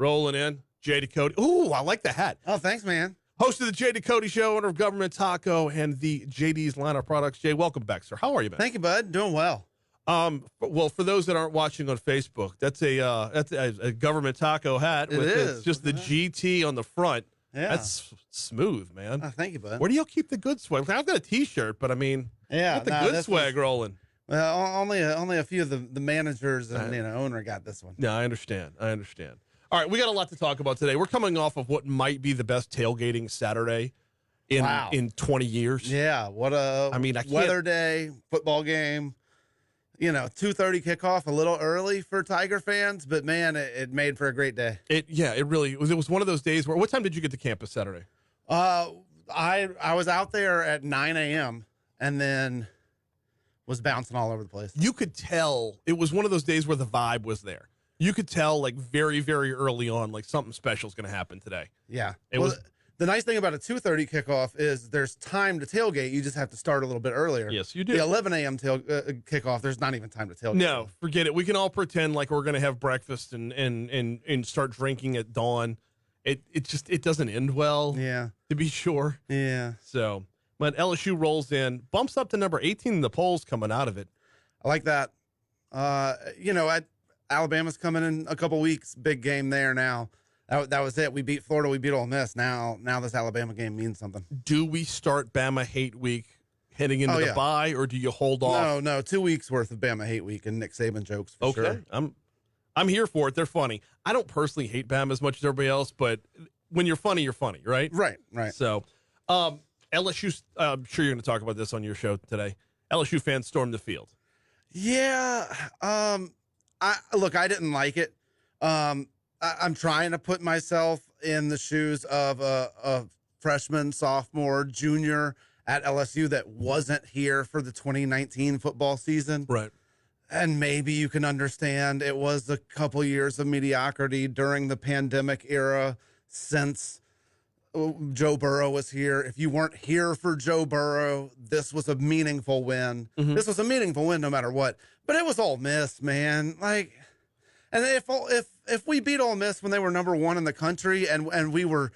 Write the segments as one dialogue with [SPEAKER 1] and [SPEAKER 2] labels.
[SPEAKER 1] Rolling in. Jay Ducote. Ooh, I like the hat.
[SPEAKER 2] Oh, thanks, man.
[SPEAKER 1] Host of the Jay Ducote Show, owner of Government Taco and the JD's line of products. Jay, welcome back, sir. How are you, man?
[SPEAKER 2] Thank you, bud. Doing well.
[SPEAKER 1] Well, for those that aren't watching on Facebook, that's a Government Taco hat. It's just the GT on the front.
[SPEAKER 2] Yeah.
[SPEAKER 1] That's smooth, man.
[SPEAKER 2] Oh, thank you, bud.
[SPEAKER 1] Where do y'all keep the good swag? I've got a T-shirt, but I mean,
[SPEAKER 2] Yeah,
[SPEAKER 1] got the good swag rolling.
[SPEAKER 2] Well, only a few of the managers and owner got this one.
[SPEAKER 1] Yeah, I understand. All right, we got a lot to talk about today. We're coming off of what might be the best tailgating Saturday in 20 years.
[SPEAKER 2] Yeah, what a weather day, football game. 2:30 kickoff, a little early for Tiger fans, but man, it made for a great day.
[SPEAKER 1] It really was. It was one of those days where. What time did you get to campus Saturday?
[SPEAKER 2] I was out there at 9 a.m. and then was bouncing all over the place.
[SPEAKER 1] You could tell it was one of those days where the vibe was there. You could tell, like, very, very early on, like, something special is going to happen today.
[SPEAKER 2] Yeah. The nice thing about a 2:30 kickoff is there's time to tailgate. You just have to start a little bit earlier.
[SPEAKER 1] Yes, you do.
[SPEAKER 2] The 11 a.m. Kickoff, there's not even time to tailgate.
[SPEAKER 1] No, forget it. We can all pretend like we're going to have breakfast and start drinking at dawn. It doesn't end well.
[SPEAKER 2] Yeah.
[SPEAKER 1] To be sure.
[SPEAKER 2] Yeah.
[SPEAKER 1] So, but LSU rolls in, bumps up to number 18 in the polls coming out of it.
[SPEAKER 2] I like that. Alabama's coming in a couple weeks. Big game there now. That was it. We beat Florida. We beat Ole Miss. Now this Alabama game means something.
[SPEAKER 1] Do we start Bama Hate Week heading into the bye, or do you hold off?
[SPEAKER 2] No. 2 weeks worth of Bama Hate Week and Nick Saban jokes for sure.
[SPEAKER 1] I'm here for it. They're funny. I don't personally hate Bama as much as everybody else, but when you're funny, right?
[SPEAKER 2] Right.
[SPEAKER 1] So, LSU. I'm sure you're going to talk about this on your show today. LSU fans stormed the field.
[SPEAKER 2] Yeah. I didn't like it. I'm trying to put myself in the shoes of a freshman, sophomore, junior at LSU that wasn't here for the 2019 football season.
[SPEAKER 1] Right.
[SPEAKER 2] And maybe you can understand it was a couple years of mediocrity during the pandemic era since Joe Burrow was here. If you weren't here for Joe Burrow, this was a meaningful win. Mm-hmm. This was a meaningful win no matter what. But it was Ole Miss, man. And if we beat Ole Miss when they were number 1 in the country and we were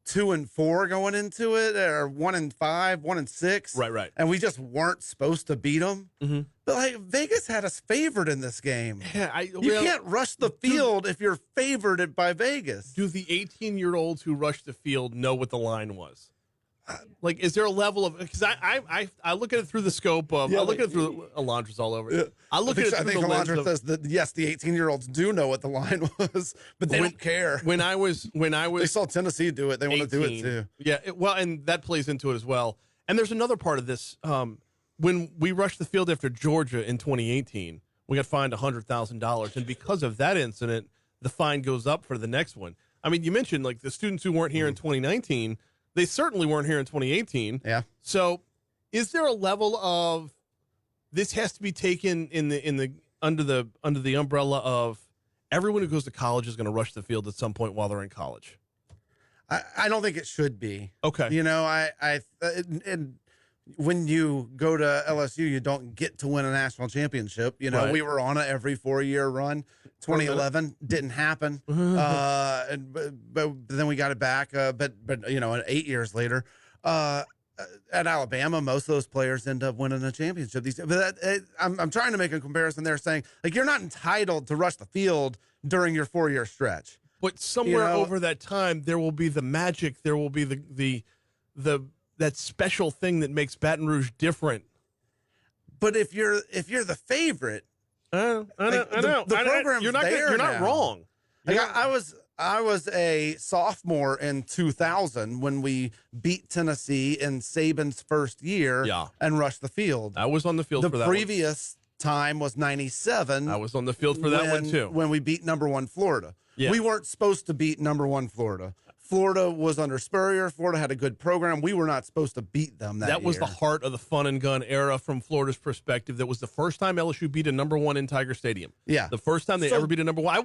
[SPEAKER 2] 2-4 going into it, or 1-5, 1-6,
[SPEAKER 1] right,
[SPEAKER 2] and we just weren't supposed to beat them.
[SPEAKER 1] Mm-hmm.
[SPEAKER 2] But Vegas had us favored in this game.
[SPEAKER 1] Yeah,
[SPEAKER 2] you can't rush the field if you're favored by Vegas.
[SPEAKER 1] Do the 18-year-olds who rushed the field know what the line was? Is there a level of, because I look at it through the scope of, I look at it through, Alondra's all over it. Yeah. I think
[SPEAKER 2] Alondra says that, yes, the 18-year-olds do know what the line was, but they don't care.
[SPEAKER 1] When I was, they
[SPEAKER 2] saw Tennessee do it. They want to do it too.
[SPEAKER 1] Yeah. And that plays into it as well. And there's another part of this. When we rushed the field after Georgia in 2018, we got fined $100,000. And because of that incident, the fine goes up for the next one. I mean, you mentioned the students who weren't here in 2019, they certainly weren't here in 2018.
[SPEAKER 2] Yeah.
[SPEAKER 1] So, is there a level of this has to be taken under the umbrella of everyone who goes to college is going to rush the field at some point while they're in college?
[SPEAKER 2] I don't think it should be.
[SPEAKER 1] Okay.
[SPEAKER 2] And when you go to LSU, you don't get to win a national championship.
[SPEAKER 1] Right.
[SPEAKER 2] We were on an every 4-year run. 2011 didn't happen. But then we got it back. But 8 years later, at Alabama, most of those players end up winning a championship. I'm trying to make a comparison there, saying you're not entitled to rush the field during your 4-year stretch.
[SPEAKER 1] But somewhere over that time, there will be the magic. There will be the that special thing that makes Baton Rouge different.
[SPEAKER 2] But if you're the favorite,
[SPEAKER 1] I know.
[SPEAKER 2] The program's
[SPEAKER 1] you're not wrong.
[SPEAKER 2] I was a sophomore in 2000 when we beat Tennessee in Saban's first year and rushed the field.
[SPEAKER 1] I was on the field for that one.
[SPEAKER 2] The previous time was 97.
[SPEAKER 1] I was on the field for that one too.
[SPEAKER 2] When we beat number 1 Florida.
[SPEAKER 1] Yeah.
[SPEAKER 2] We weren't supposed to beat number 1 Florida. Florida was under Spurrier. Florida had a good program. We were not supposed to beat them that
[SPEAKER 1] was
[SPEAKER 2] year.
[SPEAKER 1] The heart of the fun and gun era from Florida's perspective. That was the first time LSU beat a number 1 in Tiger Stadium.
[SPEAKER 2] Yeah.
[SPEAKER 1] The first time they ever beat a number 1. I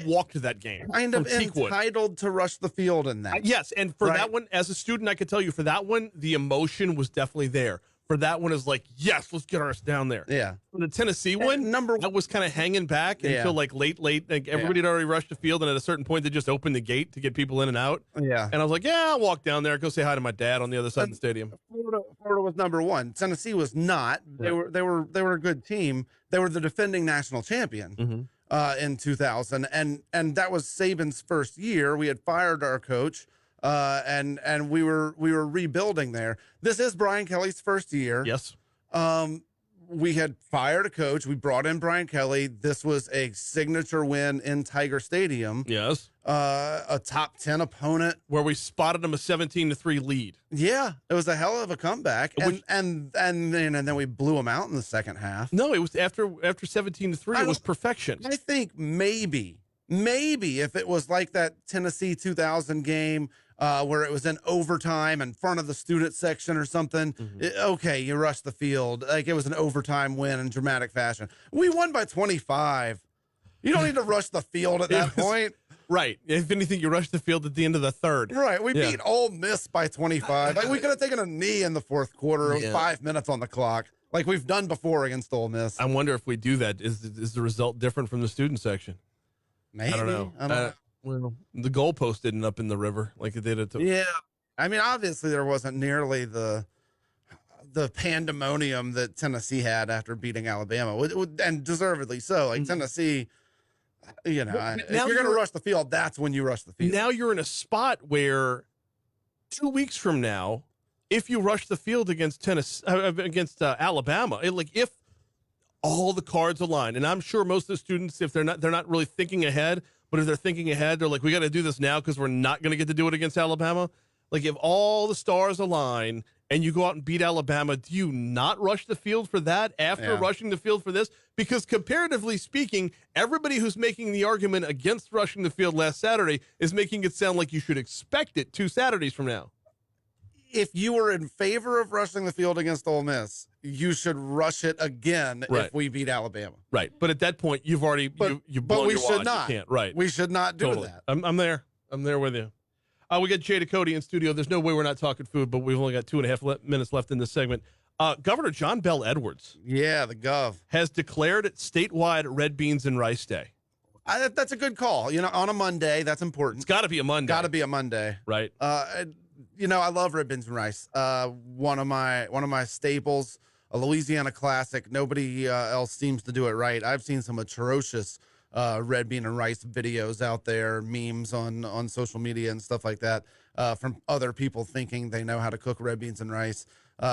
[SPEAKER 1] walked to that game.
[SPEAKER 2] Kind of entitled to rush the field in that.
[SPEAKER 1] Yes, and for that one, as a student, I could tell you, for that one, the emotion was definitely there. for that one is like, yes, let's get ours down there.
[SPEAKER 2] Yeah.
[SPEAKER 1] For the Tennessee one, that was kind of hanging back until like late. Like everybody had already rushed the field, and at a certain point, they just opened the gate to get people in and out.
[SPEAKER 2] Yeah.
[SPEAKER 1] And I was like, yeah, I'll walk down there, go say hi to my dad on the other side of the stadium.
[SPEAKER 2] Florida was number one. Tennessee was not. They were a good team. They were the defending national champion in 2000, and that was Saban's first year. We had fired our coach. And we were rebuilding there. This is Brian Kelly's first year.
[SPEAKER 1] Yes.
[SPEAKER 2] We had fired a coach. We brought in Brian Kelly. This was a signature win in Tiger Stadium.
[SPEAKER 1] Yes.
[SPEAKER 2] A top 10 opponent
[SPEAKER 1] where we spotted them a 17-3 lead.
[SPEAKER 2] Yeah, it was a hell of a comeback, and then we blew them out in the second half.
[SPEAKER 1] No, it was after 17-3. It was perfection.
[SPEAKER 2] I think maybe if it was like that Tennessee 2000 game where it was in overtime in front of the student section or something, okay, you rushed the field. Like it was an overtime win in dramatic fashion. We won by 25. You don't need to rush the field at that point.
[SPEAKER 1] Right. If anything, you rushed the field at the end of the third.
[SPEAKER 2] Right. We beat Ole Miss by 25. Like we could have taken a knee in the fourth quarter. It was 5 minutes on the clock, like we've done before against Ole Miss.
[SPEAKER 1] I wonder if we do that, is the result different from the student section?
[SPEAKER 2] Maybe.
[SPEAKER 1] I don't know. Well, the goalpost didn't up in the river like it did at
[SPEAKER 2] yeah. I mean, obviously there wasn't nearly the pandemonium that Tennessee had after beating Alabama, and deservedly so. Like Tennessee, you know, if you're going to rush the field, that's when you rush the field.
[SPEAKER 1] Now you're in a spot where 2 weeks from now, if you rush the field against Alabama, if all the cards align, and I'm sure most of the students, if they're not really thinking ahead. But if they're thinking ahead, they're like, we got to do this now because we're not going to get to do it against Alabama. Like, if all the stars align and you go out and beat Alabama, do you not rush the field for that after rushing the field for this? Because comparatively speaking, everybody who's making the argument against rushing the field last Saturday is making it sound like you should expect it 2 Saturdays from now.
[SPEAKER 2] If you were in favor of rushing the field against Ole Miss, you should rush it again if we beat Alabama.
[SPEAKER 1] Right. But at that point, you've already you've blown
[SPEAKER 2] we
[SPEAKER 1] your
[SPEAKER 2] should
[SPEAKER 1] wad.
[SPEAKER 2] not.
[SPEAKER 1] You can't. Right.
[SPEAKER 2] We should not do that.
[SPEAKER 1] I'm there. I'm there with you. We got Jay Ducote in studio. There's no way we're not talking food, but we've only got 2.5 minutes left in this segment. Governor John Bell Edwards.
[SPEAKER 2] Yeah, the Gov.
[SPEAKER 1] Has declared statewide Red Beans and Rice Day.
[SPEAKER 2] That's a good call. You know, on a Monday, that's important.
[SPEAKER 1] It's got to be a Monday.
[SPEAKER 2] Got to be a Monday.
[SPEAKER 1] Right.
[SPEAKER 2] You know, I love red beans and rice. One of my staples, a Louisiana classic. Nobody else seems to do it right. I've seen some atrocious red bean and rice videos out there, memes on social media and stuff like that, from other people thinking they know how to cook red beans and rice.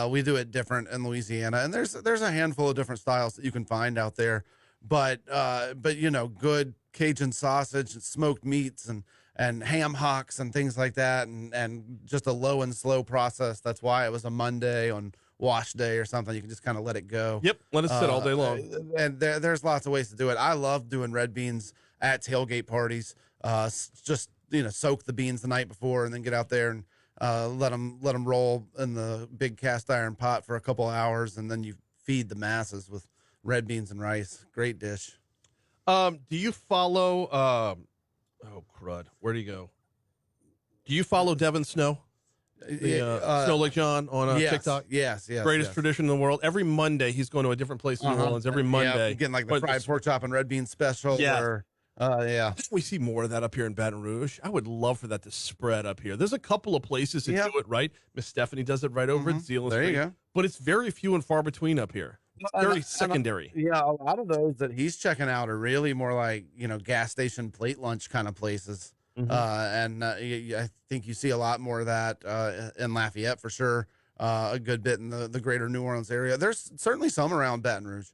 [SPEAKER 2] We do it different in Louisiana, and there's a handful of different styles that you can find out there. But you know, good Cajun sausage and smoked meats and ham hocks and things like that, and just a low and slow process. That's why it was a Monday on wash day or something. You can just kind of let it go.
[SPEAKER 1] Yep, let it sit all day long.
[SPEAKER 2] And there's lots of ways to do it. I love doing red beans at tailgate parties. Just, you know, soak the beans the night before and then get out there and let them roll in the big cast iron pot for a couple hours, and then you feed the masses with red beans and rice. Great dish.
[SPEAKER 1] Do you follow oh crud, where'd he go? Do you follow Devin Snow? Snow Lake John on TikTok?
[SPEAKER 2] Yes.
[SPEAKER 1] Greatest tradition in the world. Every Monday he's going to a different place in New Orleans. Every Monday.
[SPEAKER 2] Getting like the fried pork chop and red bean special.
[SPEAKER 1] Yeah.
[SPEAKER 2] We
[SPEAKER 1] see more of that up here in Baton Rouge. I would love for that to spread up here. There's a couple of places that do it right. Miss Stephanie does it right over at Zealand Street.
[SPEAKER 2] There you go.
[SPEAKER 1] But it's very few and far between up here. It's very secondary.
[SPEAKER 2] A lot of those that he's checking out are really more like, you know, gas station plate lunch kind of places. I think you see a lot more of that in Lafayette for sure. A good bit in the greater New Orleans area. There's certainly some around Baton Rouge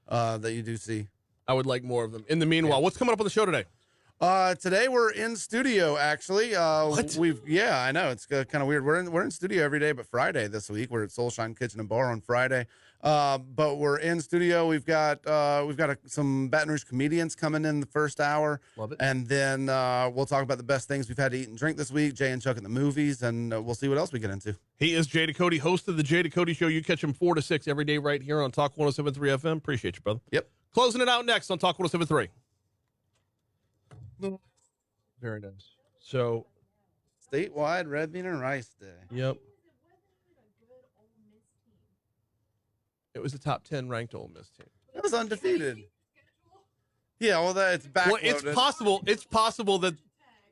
[SPEAKER 2] that you do see.
[SPEAKER 1] I would like more of them. In the meanwhile, what's coming up on the show today?
[SPEAKER 2] Today we're in studio, actually.
[SPEAKER 1] What?
[SPEAKER 2] I know it's kind of weird. We're in studio every day, but Friday this week we're at Soulshine Kitchen and Bar on Friday. But we're in studio. We've got some Baton Rouge comedians coming in the first hour.
[SPEAKER 1] Love it.
[SPEAKER 2] And then we'll talk about the best things we've had to eat and drink this week. Jay and Chuck at the movies, and we'll see what else we get into.
[SPEAKER 1] He is Jay Ducote, host of the Jay Ducote Show. You catch him 4 to 6 every day right here on Talk 107.3 FM. Appreciate you, brother.
[SPEAKER 2] Yep.
[SPEAKER 1] Closing it out next on Talk 107.3. Very nice. So,
[SPEAKER 2] statewide red bean and rice day.
[SPEAKER 1] Yep. It was a top 10 ranked Ole Miss team.
[SPEAKER 2] It was undefeated. Yeah, well, it's backloaded.
[SPEAKER 1] Well, it's possible. It's possible that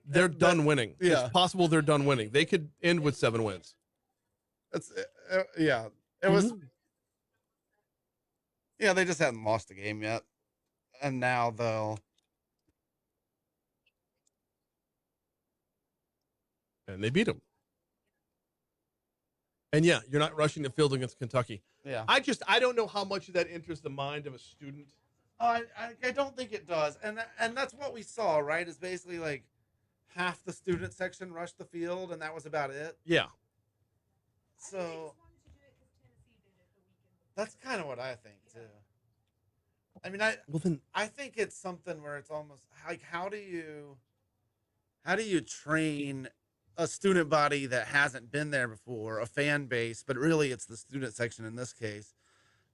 [SPEAKER 1] they're done winning.
[SPEAKER 2] Yeah.
[SPEAKER 1] It's possible they're done winning. They could end with 7 wins.
[SPEAKER 2] Yeah. It was. Yeah, they just hadn't lost a game yet, and now they'll.
[SPEAKER 1] And they beat them. And yeah, you're not rushing the field against Kentucky.
[SPEAKER 2] Yeah.
[SPEAKER 1] I don't know how much of that enters the mind of a student.
[SPEAKER 2] I don't think it does, and that's what we saw, right? Is basically like half the student section rushed the field, and that was about it.
[SPEAKER 1] Yeah.
[SPEAKER 2] So that's kind of what I think too. I mean, I think it's something where it's almost like how do you train a student body that hasn't been there before, a fan base, but really it's the student section in this case,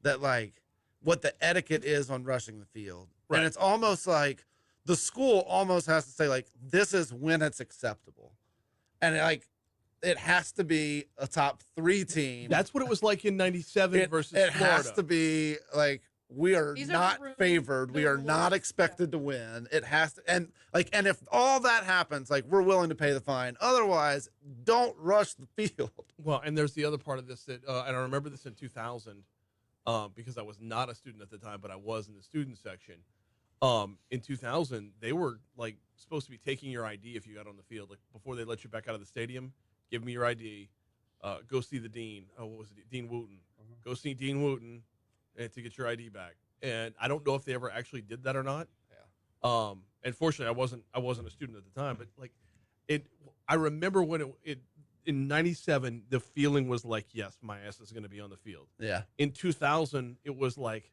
[SPEAKER 2] that like what the etiquette is on rushing the field. Right. And it's almost like the school almost has to say like, this is when it's acceptable. And it has to be a top 3 team.
[SPEAKER 1] That's what it was like in 97 versus Florida. It
[SPEAKER 2] has to be like, we are not favored. We are not expected to win. It has to, and if all that happens, like we're willing to pay the fine. Otherwise, don't rush the field.
[SPEAKER 1] Well, and there's the other part of this that, and I remember this in 2000, because I was not a student at the time, but I was in the student section. In 2000, they were like supposed to be taking your ID if you got on the field, like before they let you back out of the stadium. Give me your ID. Go see the dean. Oh, what was it? Dean Wooten. Go see Dean Wooten. To get your ID back, and I don't know if they ever actually did that or not. Yeah. And fortunately, I wasn't a student at the time, but like it. I remember when it in '97, the feeling was like, yes, my ass is going to be on the field.
[SPEAKER 2] Yeah.
[SPEAKER 1] In 2000, it was like,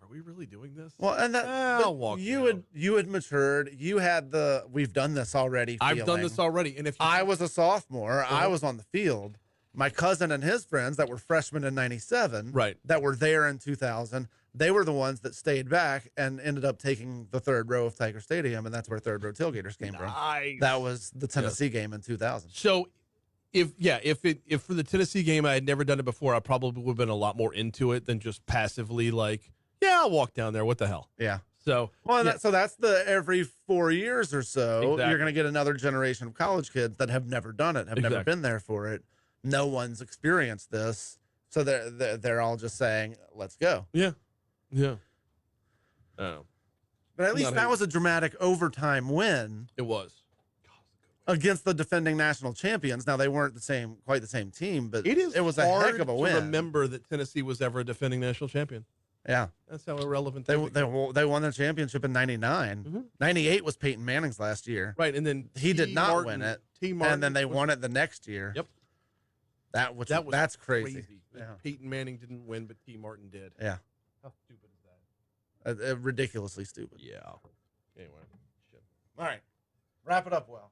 [SPEAKER 1] are we really doing this?
[SPEAKER 2] Well, and that
[SPEAKER 1] I'll walk.
[SPEAKER 2] You had matured. You had we've done this already.
[SPEAKER 1] I've done this already, and if
[SPEAKER 2] I was a sophomore, I was on the field. My cousin and his friends that were freshmen in 97,
[SPEAKER 1] right,
[SPEAKER 2] that were there in 2000, they were the ones that stayed back and ended up taking the third row of Tiger Stadium, and that's where Third Row Tailgaters came from. That was the Tennessee game in 2000.
[SPEAKER 1] So, if for the Tennessee game I had never done it before, I probably would have been a lot more into it than just passively like, yeah, I'll walk down there. What the hell?
[SPEAKER 2] Yeah.
[SPEAKER 1] So,
[SPEAKER 2] so that's every 4 years or so,
[SPEAKER 1] exactly.
[SPEAKER 2] You're going to get another generation of college kids that have never done it, have never been there for it. No one's experienced this, so they're all just saying, "Let's go."
[SPEAKER 1] Yeah, yeah. Oh,
[SPEAKER 2] but at least that was a dramatic overtime win.
[SPEAKER 1] It was
[SPEAKER 2] against the defending national champions. Now they weren't quite the same team, but it was a heck of a win.
[SPEAKER 1] Remember that Tennessee was ever a defending national champion.
[SPEAKER 2] Yeah,
[SPEAKER 1] that's how irrelevant
[SPEAKER 2] they won the championship in '99.
[SPEAKER 1] Mm-hmm.
[SPEAKER 2] '98 was Peyton Manning's last year,
[SPEAKER 1] right? And then
[SPEAKER 2] he did not win it. And then they won it the next year.
[SPEAKER 1] Yep.
[SPEAKER 2] That's crazy.
[SPEAKER 1] Yeah. Peyton Manning didn't win, but T. Martin did.
[SPEAKER 2] Yeah.
[SPEAKER 1] How stupid is that?
[SPEAKER 2] Ridiculously stupid.
[SPEAKER 1] Yeah. Anyway.
[SPEAKER 2] All right. Wrap it up well.